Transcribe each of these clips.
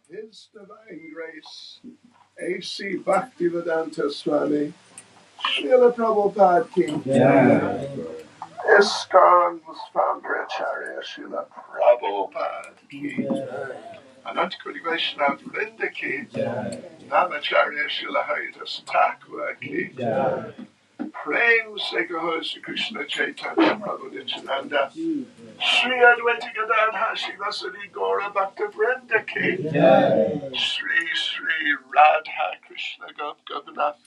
His Divine Grace, A.C. Bhaktivedanta Swami, Srila Prabhupada Ki, ISKCON's founder Acharya Srila Prabhupada Ki, Anantakoti Vaishnava Vrinda Ki, Namacharya Srila Haridas Thakur Ki, Prem Se Gaur Sri Krishna Chaitanya Prabhu Nityananda, Sri Advaita Gadadhar Srivasadi Gaura Bhakta Vrinda Ki, Sri Sri Radha Krishna Gop Gopinath,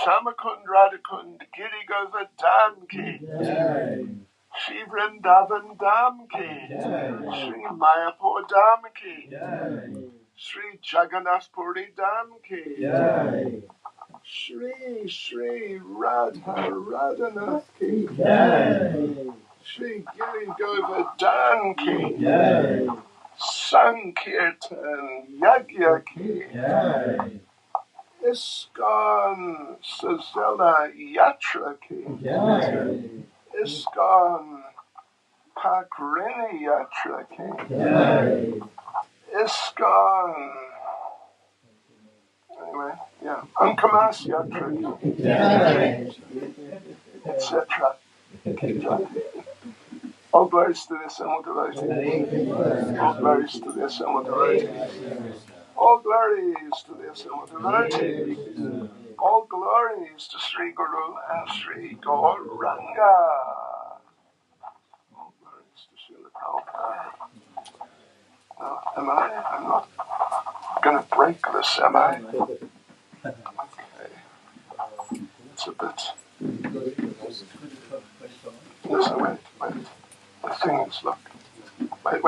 Shamakund Radhakund Giri Govardhan Ki, Sri Vrindavan Dham Ki, Sri Mayapur Dham Ki, Sri Jagannath Puri Dham Ki, Sri Sri Radha Radhanath Ki, Sri Giri Govardhan Ki, Sankirtan Yagya Ki, ISKCON Sezela Yatra Ki, ISKCON Pakrini Yatra Ki, ISKCON, anyway, yeah, Ankamas Yatra Ki, etc. All glories to the Assembled Devotees. All glories to the Assembled Devotees. All glories to the Assembled Devotees. All glories to Sri Guru and Sri Gauranga. All glories to Srila Prabhupada. Now, I'm not going to break this, am I? Okay. It's a bit... Listen, wait. The thing is, look. Wait.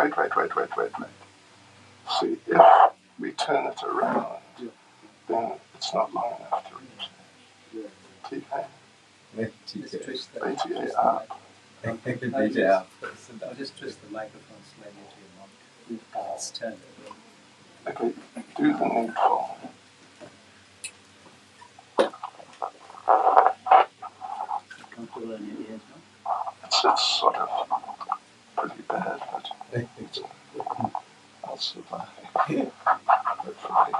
See, if we turn it around, then it's not long enough to reach there. BCAIS. I'll just twist the microphone slightly to your mouth. It's turned. Okay, do the needful. Comfortable in your ears, no? It's sort of pretty bad, but I'll survive. Hopefully.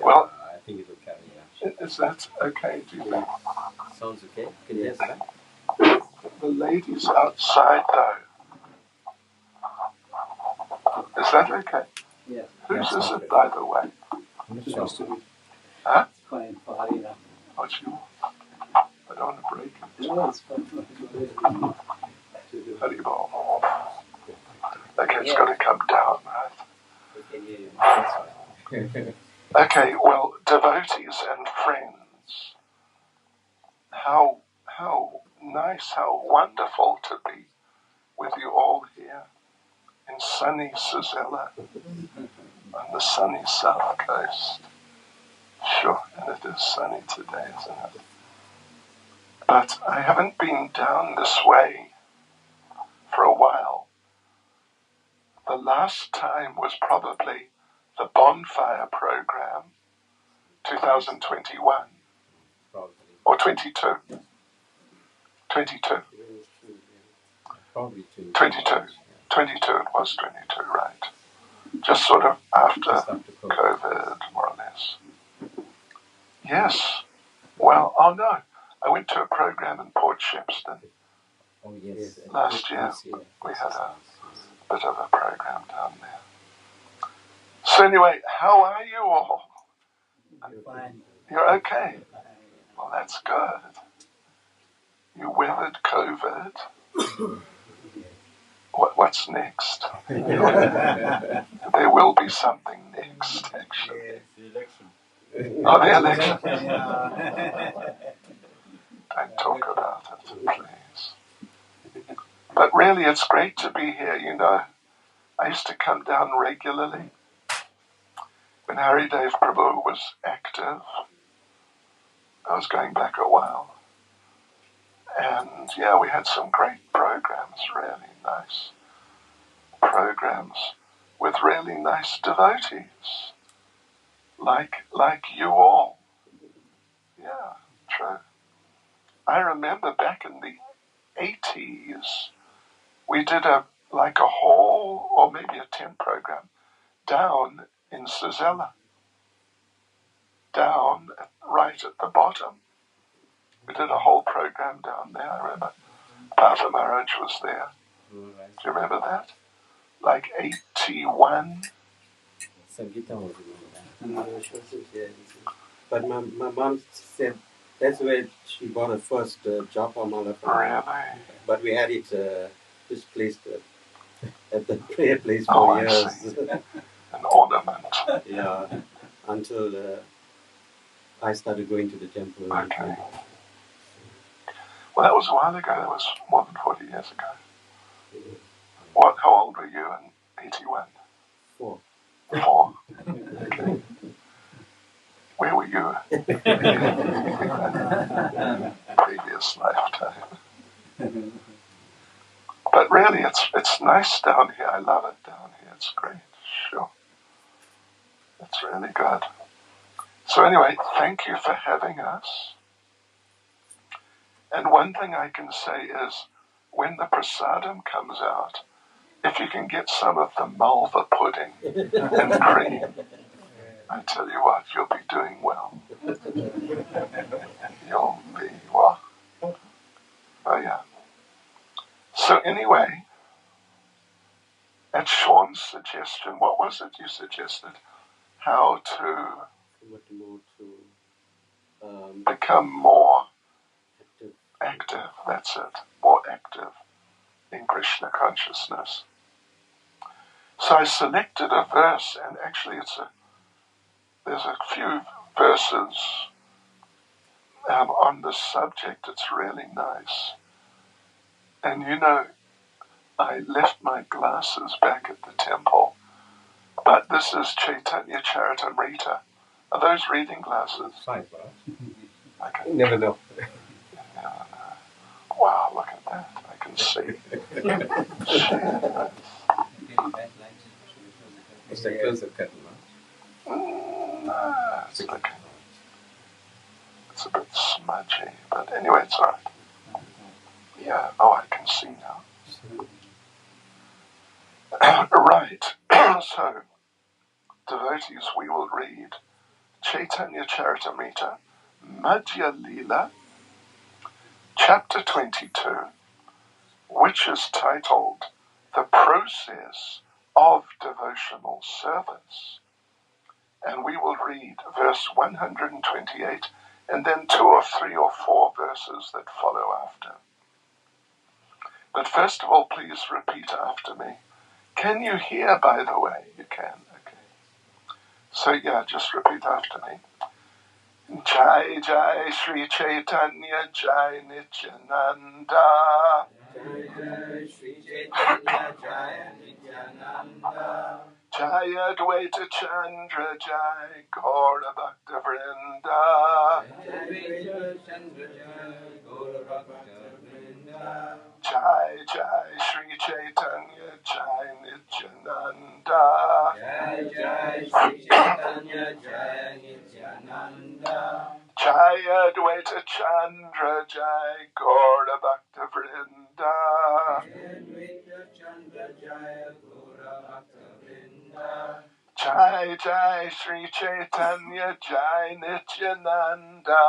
Well, I think it will carry out. Is that okay, do you think? Sounds okay. Can you hear that? The ladies outside, though. Is that okay? Yeah. Whose is it, by the way? Supposed to be. Huh? It's fine for Harina. What's yours? I don't want to break it. No, it's fine. Haribol. Okay, it's got to come down, right? We can hear you. That's fine. Okay, well, devotees and friends, how nice, how wonderful to be with you all here in sunny Sezela on the sunny south coast. Sure, and it is sunny today, isn't it? But I haven't been down this way for a while. The last time was probably the bonfire program, 2021, or 22. 22. Probably 22. 22, it was 22, right. Just sort of after COVID, more or less. Yes. Well, oh no, I went to a program in Port Shepstone. Oh, yes. Last year. We had a bit of a program down there. So anyway, how are you all? I'm fine. You're okay? Well, that's good. You weathered COVID. What's next? There will be something next, actually. The election. Oh, the election. Yeah. Don't talk about it, please. But really, it's great to be here. You know, I used to come down regularly when Hari Dev Prabhu was active. I was going back a while. And yeah, we had some great programs, really nice programs with really nice devotees, like you all. Yeah, true. I remember back in the 80s, we did a whole, or maybe a 10 program, down in Sezela, right at the bottom. We did a whole program down there. I remember Papa Maharaj was there. Rovaj. Do you remember that? Like 81. Sangeeta was that. But my mom said that's where she bought her first japa mala from. Really? But we had it just placed at the prayer place for Oh, I years. see. An ornament. Yeah, until I started going to the temple. Okay. Well, that was a while ago. That was more than 40 years ago. What? How old were you in 81? 4. 4. Okay. Where were you? Previous lifetime. But really, it's nice down here. I love it down here. It's great. Sure. It's really good. So anyway, thank you for having us. And one thing I can say is, when the prasadam comes out, if you can get some of the malva pudding and cream, I tell you what, you'll be doing well. You'll be well. Oh yeah. So anyway, at Sean's suggestion, what was it you suggested? How to What more to become more active. active, that's it, more active in Krishna consciousness. So I selected a verse, and actually there's a few verses on this subject. It's really nice. And you know, I left my glasses back at the temple, but this is Chaitanya Charitamrita. Are those reading glasses? Fine. Okay. You never know. Wow, look at that. I can see. It's a close up curtain. No, it's okay. It's a bit smudgy, but anyway, it's alright. Yeah, oh, I can see now. Right, so, devotees, we will read Chaitanya Charitamrita, Madhya Leela, chapter 22, which is titled The Process of Devotional Service. And we will read verse 128 and then 2 or 3 or 4 verses that follow after. But first of all, please repeat after me. Can you hear, by the way? You can, okay. So yeah, just repeat after me. Jai Jai Sri Chaitanya Jai Nityananda. Jai Jai Sri Chaitanya Jai Nityananda. Jai Advaita Chandra Jai Gaura Bhakta Vrinda. Jai Advaita Chandra Jai Gaura Bhakta Vrinda. Jai Jai Sri Chaitanya Jai Nityananda. Jai Jai Sri Chaitanya Jai Nityananda. Jai Advaita Chandra Jai Gaura Bhakta Vrinda. Jai Advaita Chandra Jai Gaura Bhakta Vrinda. Jai Jai Sri Chaitanya Jai Nityananda.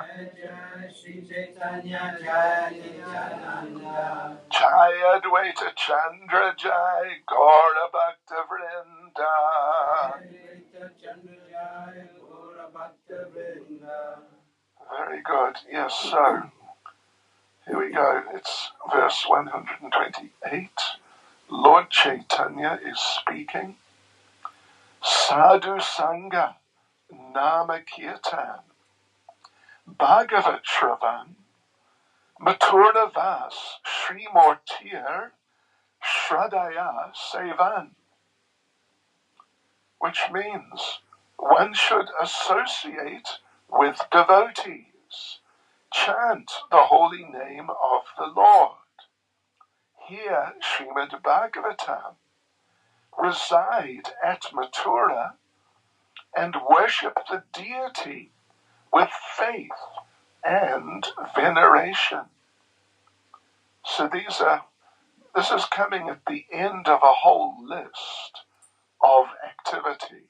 Jai Jai Sri Chaitanya Jai Nityananda. Jai Advaita Chandra Jai Gaura Bhakta Vrinda. good. Yes, so here we go. It's verse 128. Lord Chaitanya is speaking. Sadhu Sangha Nama Kirtan Bhagavat Shravan Maturna Vas Srimortir Shradaya Sevan, which means one should associate with devotees, chant the holy name of the Lord, hear Srimad Bhagavatam, reside at Mathura, and worship the deity with faith and veneration. So this is coming at the end of a whole list of activities.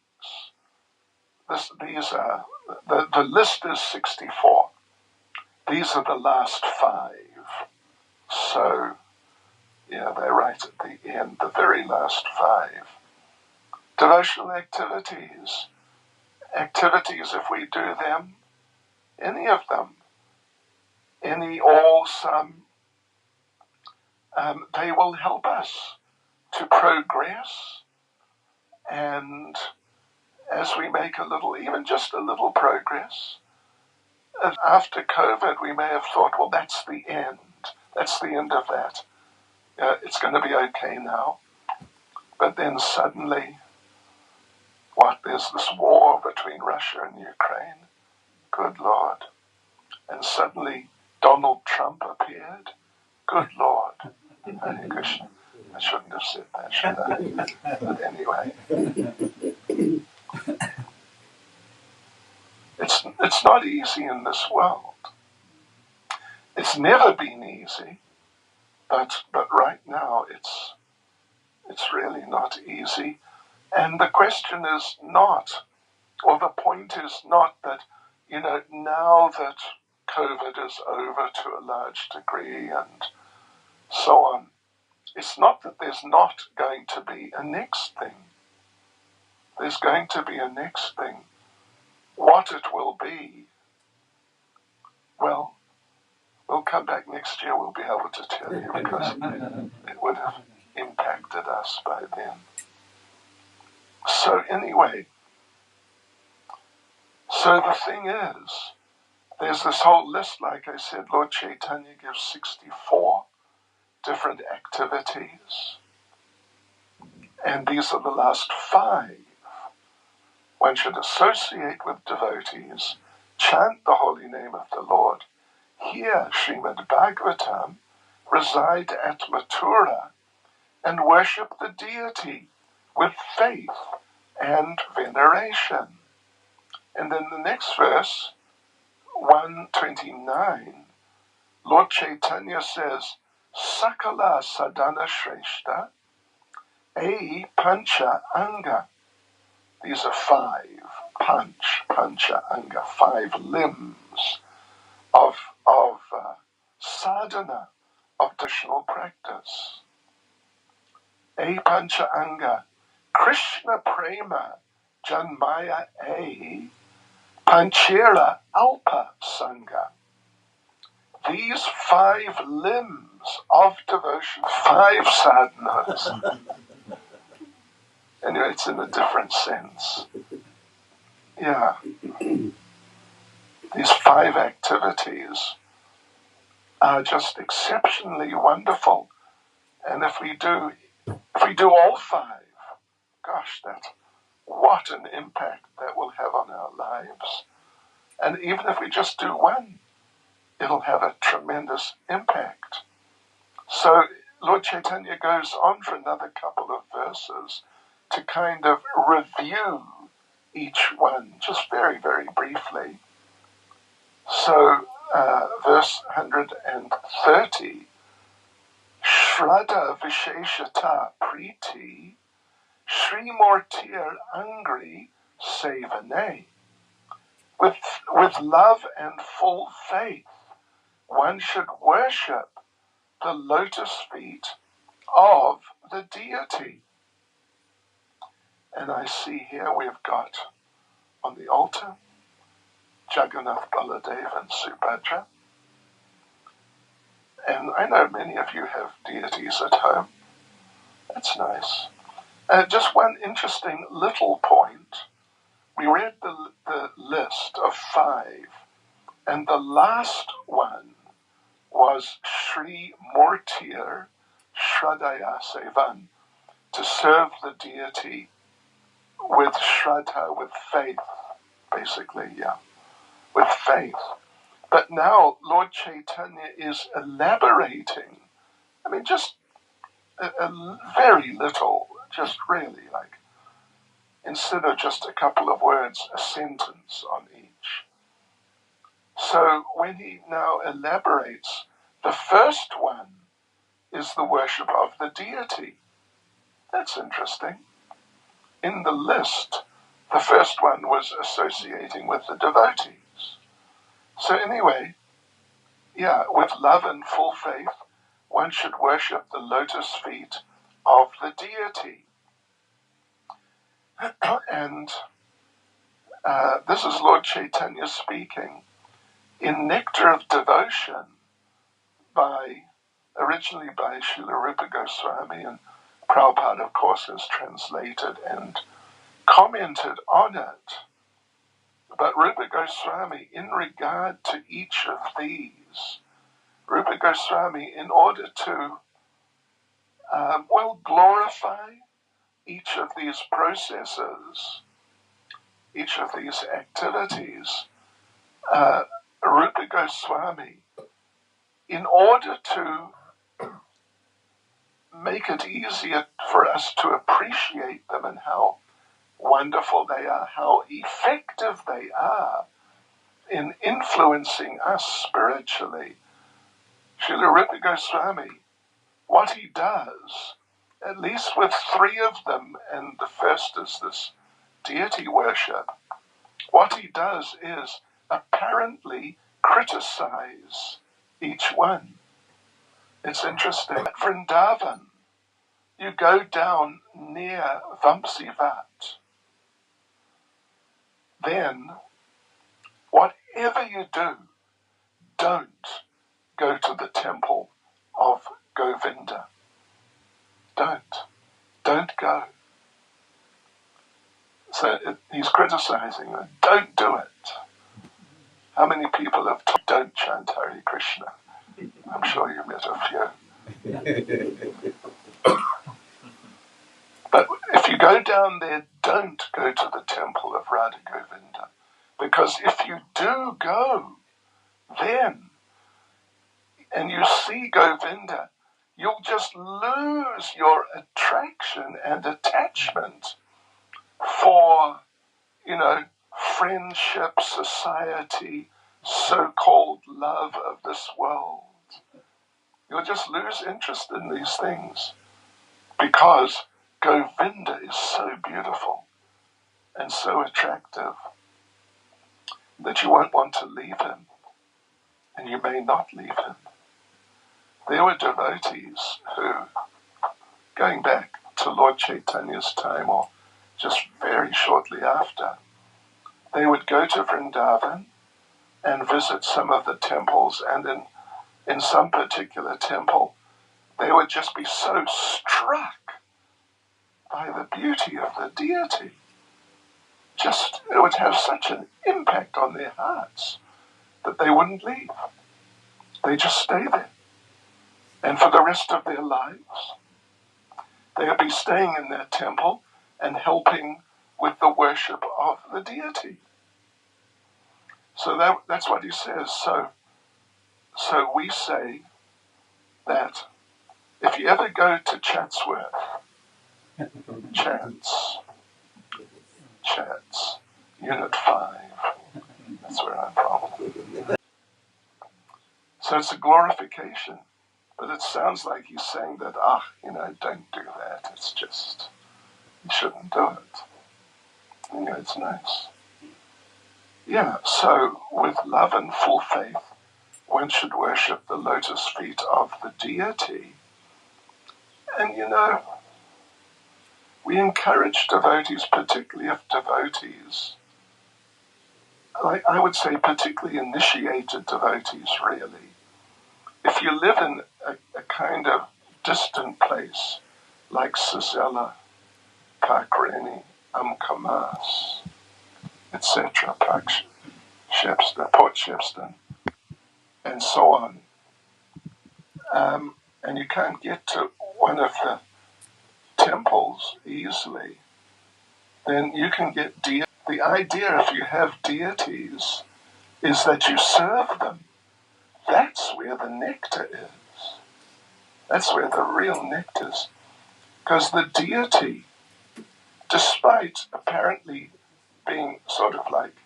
The list is 64. These are the last 5. So, yeah, they're right at the end, the very last 5. Devotional activities. Activities, if we do them, any of them, any, all, some, they will help us to progress. And as we make a little, even just a little progress, after COVID, we may have thought, well, that's the end. That's the end of that. It's going to be okay now. But then suddenly, there's this war between Russia and Ukraine. Good Lord. And suddenly Donald Trump appeared. Good Lord. Hare Krishna. I shouldn't have said that, should I? But anyway. It's not easy in this world. It's never been easy, but right now it's really not easy. And the question is not, or the point is not that, now that COVID is over to a large degree and so on, it's not that there's not going to be a next thing. There's going to be a next thing. What it will be, well, we'll come back next year, we'll be able to tell you, because it would have impacted us by then. So anyway, so the thing is, there's this whole list, like I said, Lord Chaitanya gives 64 different activities. And these are the last 5. One should associate with devotees, chant the holy name of the Lord, hear Srimad Bhagavatam, reside at Mathura, and worship the deity with faith and veneration. And then the next verse, 129, Lord Chaitanya says, Sakala Sadhana Shrestha, A Pancha Anga. These are 5, Pancha Anga, 5 limbs of sadhana, of devotional practice. A Pancha Anga, Krishna Prema, Janmaya A, Panchera Alpa Sangha. These 5 limbs of devotion, 5 sadhanas. Anyway, it's in a different sense. Yeah. These 5 activities are just exceptionally wonderful. And if we do all 5, gosh, what an impact that will have on our lives. And even if we just do 1, it'll have a tremendous impact. So Lord Chaitanya goes on for another couple of verses to kind of review each one, just very, very briefly. So verse 130, Shraddha Visheshata Priti Srimortir Angri Sevane. With love and full faith, one should worship the lotus feet of the deity. And I see here we've got on the altar Jagannath, Baladev and Subhadra. And I know many of you have deities at home. That's nice. Just one interesting little point. We read the list of 5, and the last one was Sri Murtir Shraddhaya Sevan, to serve the deity with Shraddha, with faith, basically, yeah, with faith. But now Lord Chaitanya is elaborating, I mean, just a very little, just really like, instead of just a couple of words, a sentence on each. So when he now elaborates, the first one is the worship of the deity. That's interesting. In the list, the first one was associating with the devotees. So anyway, yeah, with love and full faith, one should worship the lotus feet of the deity. And this is Lord Chaitanya speaking in Nectar of Devotion, originally by Srila Rupa Goswami, and Prabhupada, of course, has translated and commented on it. But Rupa Goswami, in regard to each of these, Rupa Goswami, in order to, glorify each of these processes, each of these activities, Rupa Goswami, in order to make it easier for us to appreciate them and how wonderful they are, how effective they are in influencing us spiritually, Srila Rupa Goswami, what he does, at least with 3 of them, and the first is this deity worship, what he does is apparently criticize each one. It's interesting. At Vrindavan, you go down near Vamsivat, then whatever you do, don't go to the temple of Govinda. Don't go. So he's criticizing them. Don't do it. How many people have told don't chant Hare Krishna? I'm sure you met a few. But if you go down there, don't go to the temple of Radha Govinda. Because if you do go, then, and you see Govinda, you'll just lose your attraction and attachment for, friendship, society, so-called love of this world. You'll just lose interest in these things because Govinda is so beautiful and so attractive that you won't want to leave him, and you may not leave him. There were devotees who, going back to Lord Chaitanya's time, or just very shortly after, they would go to Vrindavan and visit some of the temples, and in some particular temple, they would just be so struck by the beauty of the deity. It would have such an impact on their hearts that they wouldn't leave. They just stay there. And for the rest of their lives, they would be staying in their temple and helping with the worship of the deity. So that's what he says. So we say that if you ever go to Chatsworth, Chats, Unit 5, that's where I'm from. So it's a glorification, but it sounds like he's saying that, don't do that. It's just, you shouldn't do it. It's nice. Yeah, so with love and full faith, one should worship the lotus feet of the deity. And we encourage devotees, particularly if devotees I would say particularly initiated devotees, really. If you live in a kind of distant place, like Sezela, Parkreni, Amkamas, etc., Port Shepstone, and so on, and you can't get to one of the temples easily, then you can get deities. The idea, if you have deities, is that you serve them. That's where the nectar is. That's where the real nectar is. Because the deity, despite apparently being sort of like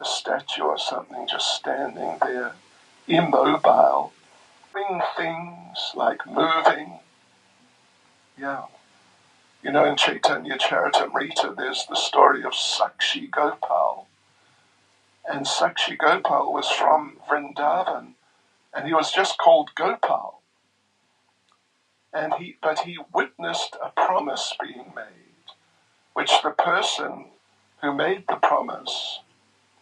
a statue or something, just standing there, immobile, doing things like moving, yeah. You know, in Chaitanya Charitamrita, there's the story of Sakshi Gopal. And Sakshi Gopal was from Vrindavan, and he was just called Gopal. But he witnessed a promise being made, which the person who made the promise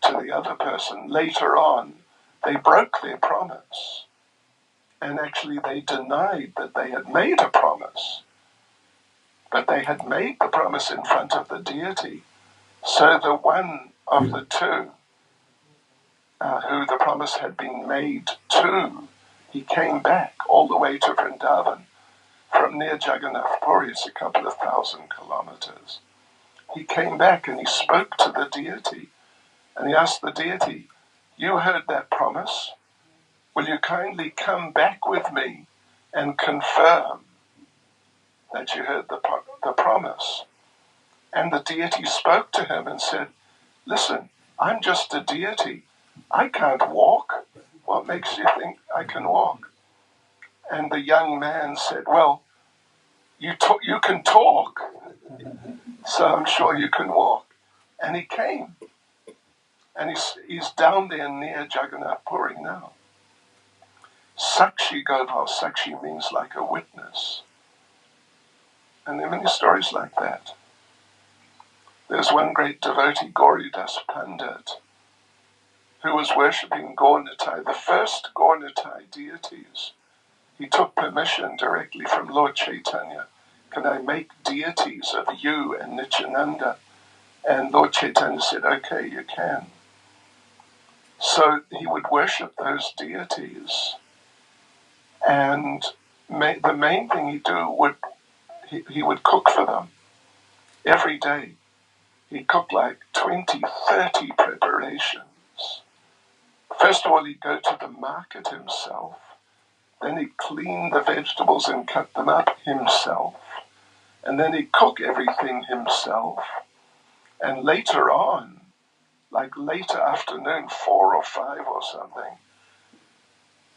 to the other person, later on, they broke their promise. And actually they denied that they had made a promise. But they had made the promise in front of the deity. So the one of the two who the promise had been made to, he came back all the way to Vrindavan from near Jagannath Puri. It's a couple of 1,000 kilometers. He came back and he spoke to the deity. And he asked the deity, "You heard that promise. Will you kindly come back with me and confirm that you heard the promise?" And the deity spoke to him and said, "Listen, I'm just a deity. I can't walk. What makes you think I can walk?" And the young man said, "Well, you can talk, so I'm sure you can walk." And he came. And he's down there near Jagannath Puri now. Sakshi Gopal, Sakshi means like a witness. And there are many stories like that. There's one great devotee, Gauridas Pandit, who was worshipping Gaurnitai, the first Gaurnitai deities. He took permission directly from Lord Chaitanya. "Can I make deities of you and Nityananda?" And Lord Chaitanya said, "Okay, you can." So he would worship those deities. And the main thing he'd do he would cook for them every day. He'd cook like 20, 30 preparations. First of all, he'd go to the market himself. Then he'd clean the vegetables and cut them up himself. And then he'd cook everything himself. And later on, like later afternoon, 4 or 5 or something,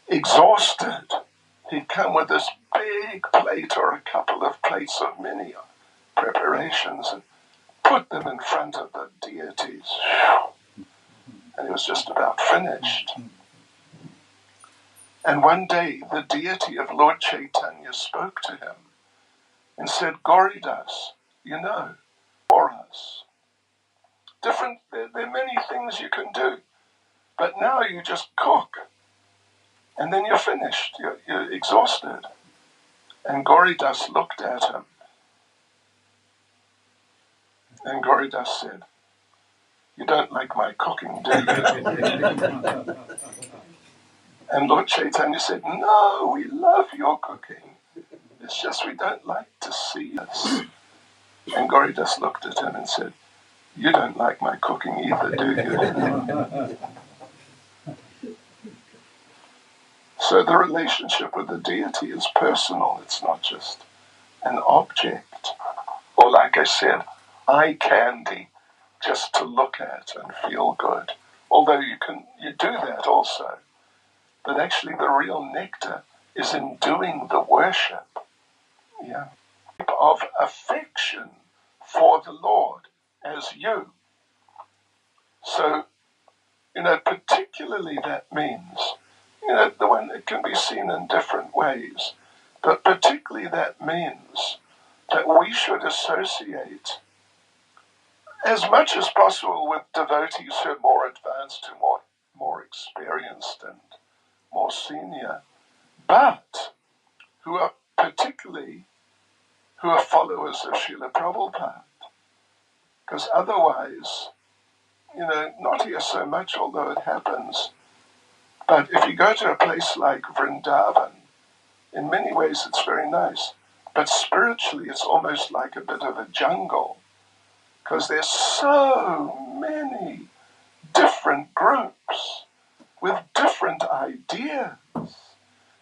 exhausted, he'd come with this big plate or a couple of plates of many preparations and put them in front of the deities. And he was just about finished. And one day, the deity of Lord Chaitanya spoke to him and said, "Gauridas, you know, for us, there are many things you can do, but now you just cook, and then you're finished, you're exhausted." And Gauridas looked at him, and Gauridas said, "You don't like my cooking, do you?" And Lord Chaitanya said, "No, we love your cooking. It's just we don't like to see this." And Gauridas looked at him and said, "You don't like my cooking either, do you?" So the relationship with the deity is personal. It's not just an object. Or like I said, eye candy, just to look at and feel good. Although you do that also. But actually the real nectar is in doing the worship. Yeah. Of affection for the Lord as you. So, particularly that means, the one that can be seen in different ways, but particularly that means that we should associate as much as possible with devotees who are more advanced, who are more experienced and more senior, but who are followers of Srila Prabhupada. Because otherwise, not here so much, although it happens, but if you go to a place like Vrindavan, in many ways it's very nice, but spiritually it's almost like a bit of a jungle, because there's so many different groups with different ideas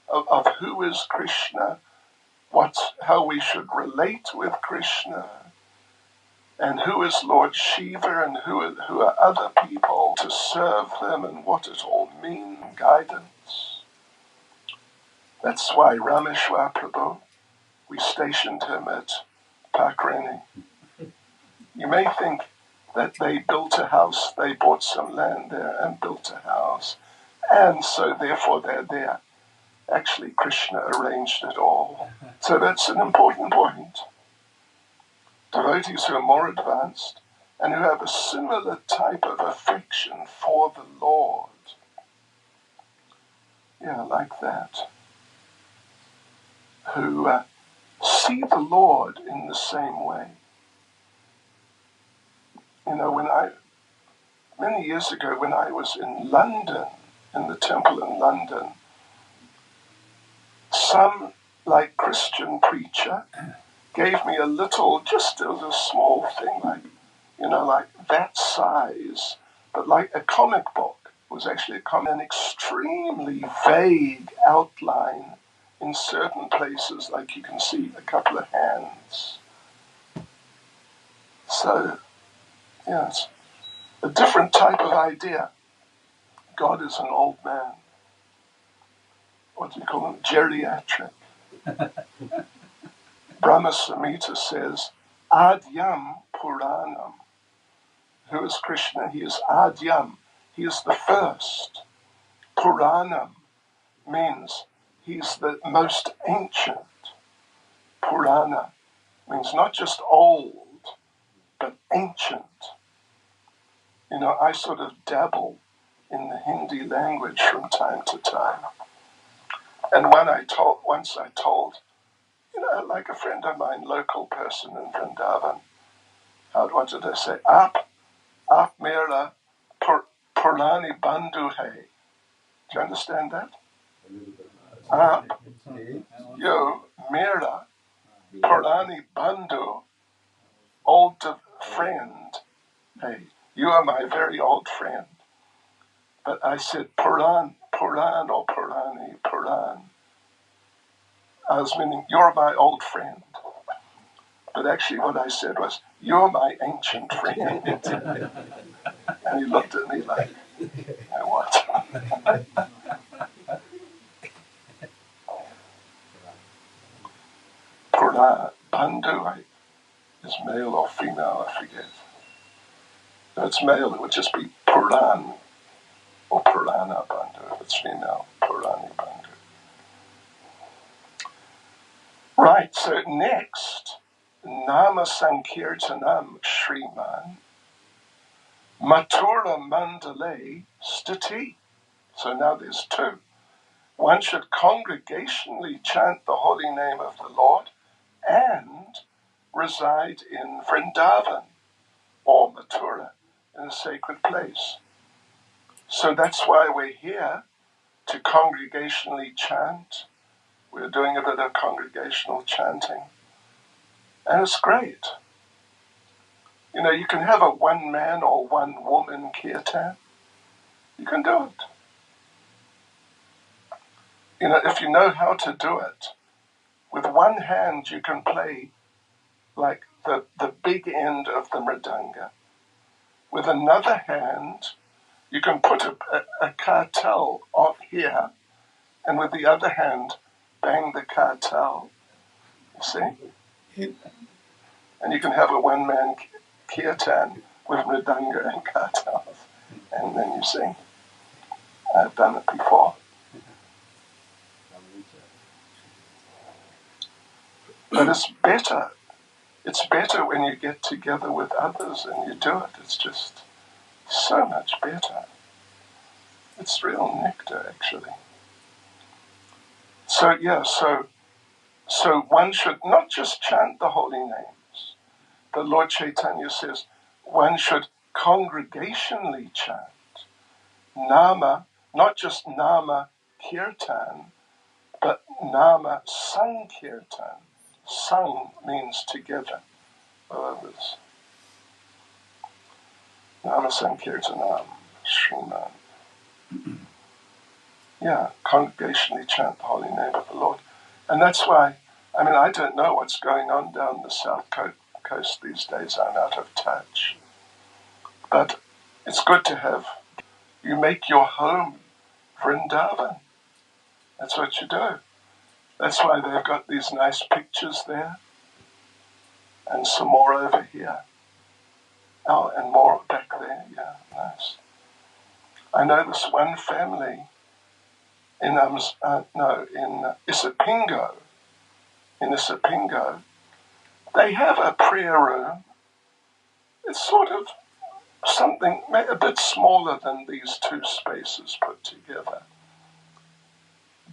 of who is Krishna, how we should relate with Krishna, and who is Lord Shiva, and who are other people to serve them, and what it all means, guidance. That's why Rameshwar Prabhu, we stationed him at Pakreni. You may think that they built a house, they bought some land there and built a house, and so therefore they're there. Actually, Krishna arranged it all. So that's an important point. Devotees who are more advanced and who have a similar type of affection for the Lord. Yeah, like that. Who see the Lord in the same way. Many years ago when I was in London, in the temple in London, some Christian preacher gave me a little small thing, like that size, but like a comic book. It was actually an extremely vague outline in certain places, like you can see a couple of hands. So, it's a different type of idea. God is an old man. What do you call him? Geriatric. Brahma Samhita says, Adyam Puranam. Who is Krishna? He is Adyam. He is the first. Puranam means he's the most ancient. Purana means not just old, but ancient. I sort of dabble in the Hindi language from time to time. And once I told, like a friend of mine, local person in Vrindavan, what did I say? Aap mera purani bandhu hai. Do you understand that? Aap, you, mera purani bandhu, old friend. Hey, you are my very old friend. But I said Puran or Purani, Puran. I was meaning, you're my old friend. But actually what I said was, you're my ancient friend. And he looked at me like, what? Puran, Bandhu is male or female, I forget. If it's male, it would just be Puran or Purana Bandhu. If it's female, Purani Bandhu. Right, so next, Nama Sankirtanam Shriman Mathura Mandale Stiti. So now there's two. One should congregationally chant the holy name of the Lord and reside in Vrindavan or Mathura, in a sacred place. So that's why we're here, to congregationally chant. We're doing a bit of congregational chanting. And it's great. You can have a one man or one woman kirtan. You can do it. If you know how to do it, with one hand you can play like the big end of the mridanga. With another hand, you can put a kartal off here, and with the other hand, bang the kartal. You see? And you can have a one-man kirtan with mridanga and kartals, and then you sing. I've done it before. But it's better It's better when you get together with others and you do it. It's just so much better. It's real nectar, actually. So one should not just chant the holy names. The Lord Chaitanya says one should congregationally chant Nama, not just Nama Kirtan, but Nama Sankirtan. Sang means together. Others. Nama Sankirtanam, Sriman. Yeah, congregationally chant the holy name of the Lord. And that's why, I don't know what's going on down the south coast these days. I'm out of touch. But it's good to have. You make your home Vrindavan. That's what you do. That's why they've got these nice pictures there. And some more over here. Oh, and more back there. Yeah, nice. I know this one family in Isipingo. In Isipingo, they have a prayer room. It's sort of something a bit smaller than these two spaces put together.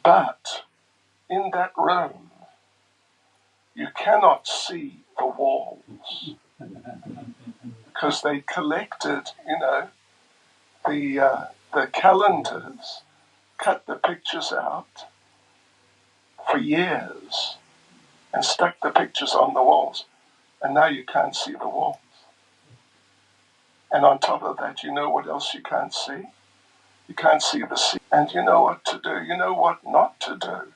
But in that room, you cannot see the walls because they collected, the calendars, cut the pictures out for years and stuck the pictures on the walls. And now you can't see the walls. And on top of that, you know what else you can't see? You can't see the sea. And you know what to do. You know what not to do.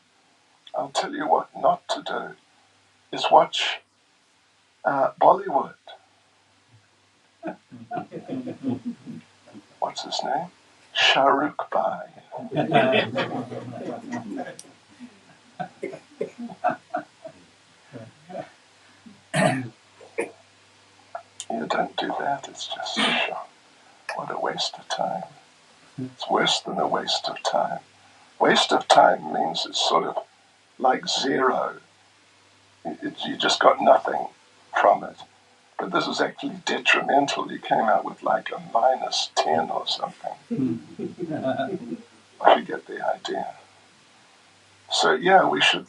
I'll tell you what not to do is watch Bollywood. What's his name? Shahrukh Bhai. You don't do that. It's just what a waste of time. It's worse than a waste of time. Waste of time means it's sort of like zero. You just got nothing from it. But this is actually detrimental. You came out with like a -10 or something. If you get the idea. So yeah, we should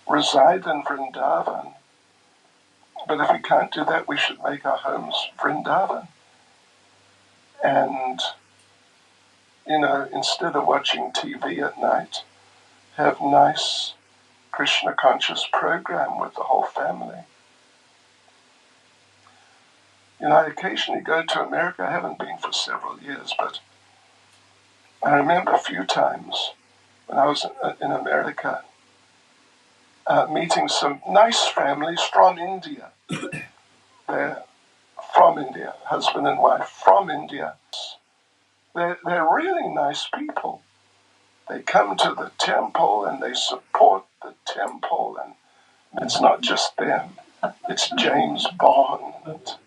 reside in Vrindavan. But if we can't do that, we should make our homes Vrindavan. And, instead of watching TV at night, have nice Krishna conscious program with the whole family. I occasionally go to America. I haven't been for several years, but I remember a few times when I was in America meeting some nice families from India. They're from India, husband and wife from India. They're really nice people. They come to the temple and they support the temple, and it's not just them. It's James Bond,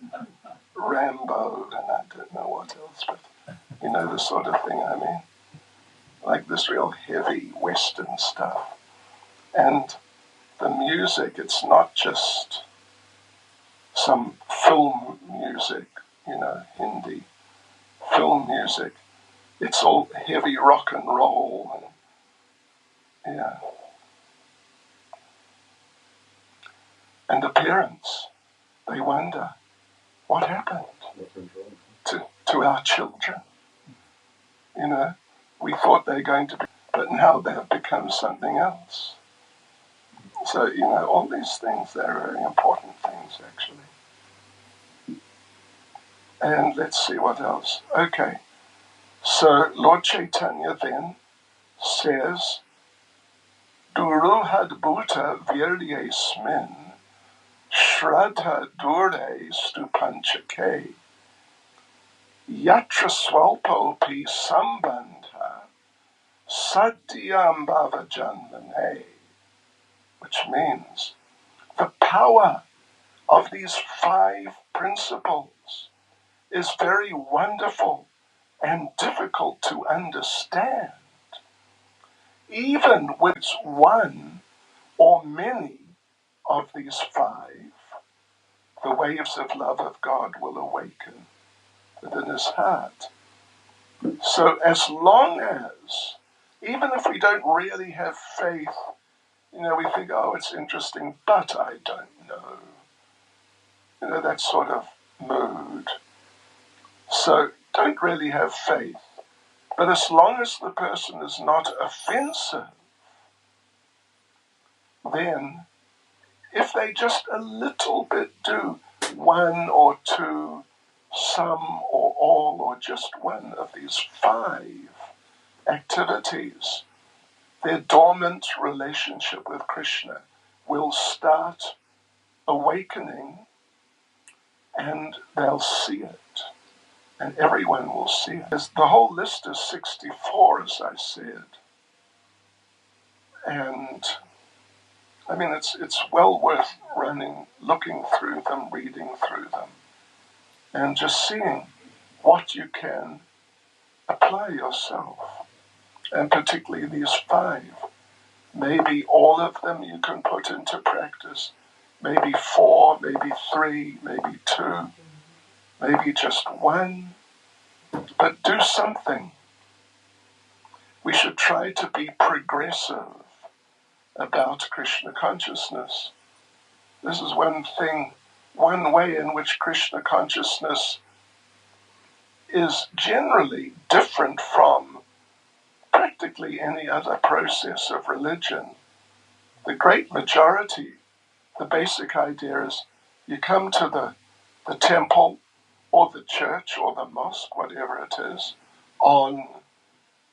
Rambo, and I don't know what else, but the sort of thing I mean. Like this real heavy Western stuff. And the music, it's not just some film music, Hindi film music. It's all heavy rock and roll. And, yeah. And the parents, they wonder, what happened to our children? We thought they were going to be, but now they've become something else. So, all these things, they're very important things, actually. And let's see what else. Okay. So, Lord Chaitanya then says, Duruhad Bhuta Viryesmin Shraddha Dure Stupanchake Yatra Swalpopi Sambandha Satyam Bhava Janmane, which means the power of these 5 principles is very wonderful and difficult to understand. Even with one or many of these 5, the waves of love of God will awaken within his heart. So as long as, even if we don't really have faith, we think, oh, it's interesting, but I don't know. That sort of mood. So don't really have faith. But as long as the person is not offensive, then if they just a little bit do one or two, some or all, or just one of these 5 activities, their dormant relationship with Krishna will start awakening, and they'll see it. And everyone will see it. The whole list is 64, as I said. And I mean, it's well worth looking through them, reading through them, and just seeing what you can apply yourself. And particularly these 5. Maybe all of them you can put into practice. Maybe 4, maybe 3, maybe 2, maybe just 1. But do something. We should try to be progressive about Krishna consciousness. This is one way in which Krishna consciousness is generally different from practically any other process of religion. The great majority, the basic idea is you come to the temple or the church or the mosque, whatever it is, on,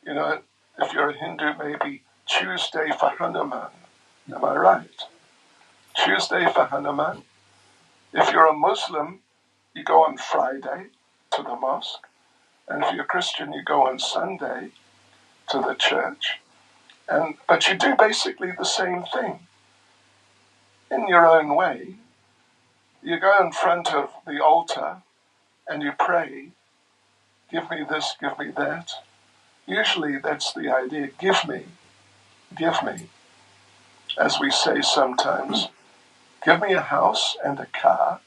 if you're a Hindu, maybe Tuesday for Hanuman. Am I right? Tuesday for Hanuman. If you're a Muslim, you go on Friday to the mosque. And if you're a Christian, you go on Sunday to the church. But you do basically the same thing. In your own way, you go in front of the altar and you pray, give me this, give me that. Usually that's the idea, give me. As we say sometimes, give me a house and a car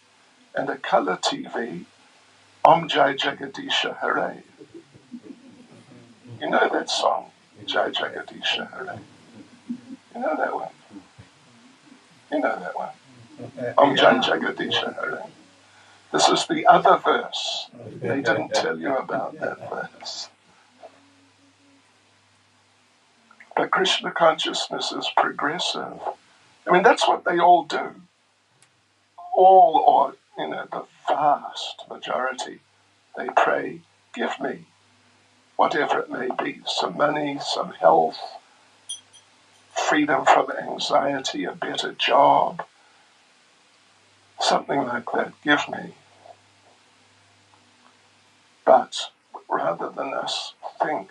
and a color TV, Om Jai Jagadisha Hare. You know that song, Jai Jagadisha Hare. You know that one? Om Jai Jagadisha Hare. This is the other verse. They didn't tell you about that verse. But Krishna consciousness is progressive. I mean, that's what they all do. The vast majority, they pray, give me, whatever it may be, some money, some health, freedom from anxiety, a better job, something like that, give me. But rather than us think,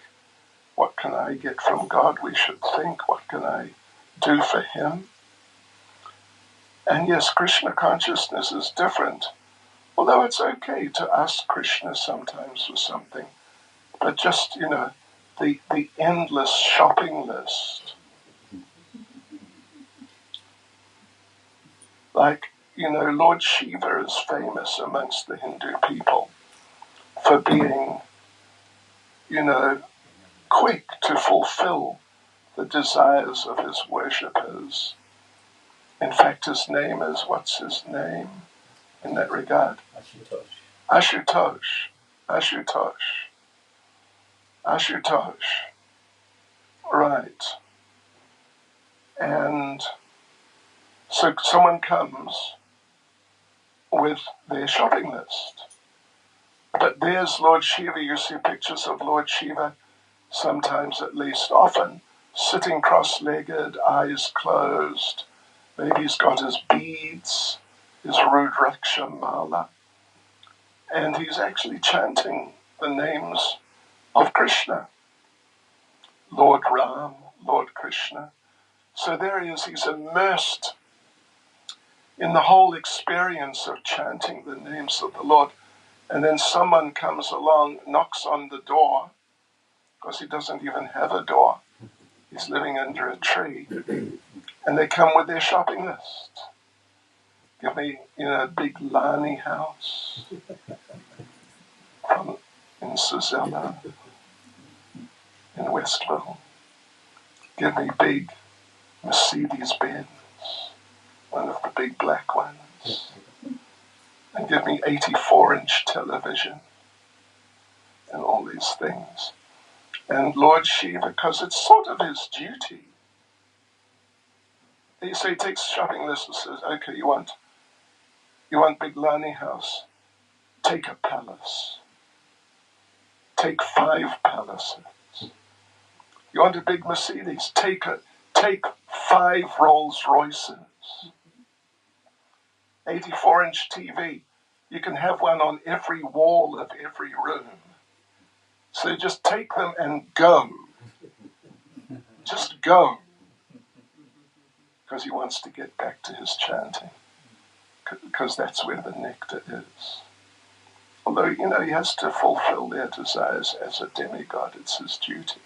what can I get from God, we should think, what can I do for him? And yes, Krishna consciousness is different. Although it's okay to ask Krishna sometimes for something. But just, the endless shopping list. Like, Lord Shiva is famous amongst the Hindu people for being, quick to fulfill the desires of his worshippers. In fact, his name is, what's his name in that regard? Ashutosh. Right. And so someone comes with their shopping list. But there's Lord Shiva. You see pictures of Lord Shiva, sometimes at least, often, sitting cross-legged, eyes closed. Maybe he's got his beads, his Rudraksha mala. And he's actually chanting the names of Krishna. Lord Ram, Lord Krishna. So there he is, he's immersed in the whole experience of chanting the names of the Lord. And then someone comes along, knocks on the door, because he doesn't even have a door. He's living under a tree. And they come with their shopping list. Give me, a big Lani house in Sezela, in Westville. Give me big Mercedes Benz, one of the big black ones. And give me 84-inch television and all these things. And Lord Shiva, because it's sort of his duty. So he takes a shopping list and says, okay, you want big Lani house? Take a palace. Take 5 palaces. You want a big Mercedes? Take 5 Rolls Royces. 84-inch TV. You can have one on every wall of every room. So just take them and go. Just go. Because he wants to get back to his chanting. Because that's where the nectar is. Although, he has to fulfill their desires as a demigod. It's his duty.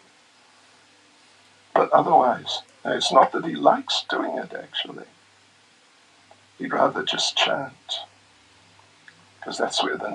But otherwise, it's not that he likes doing it, actually. He'd rather just chant. Because that's where the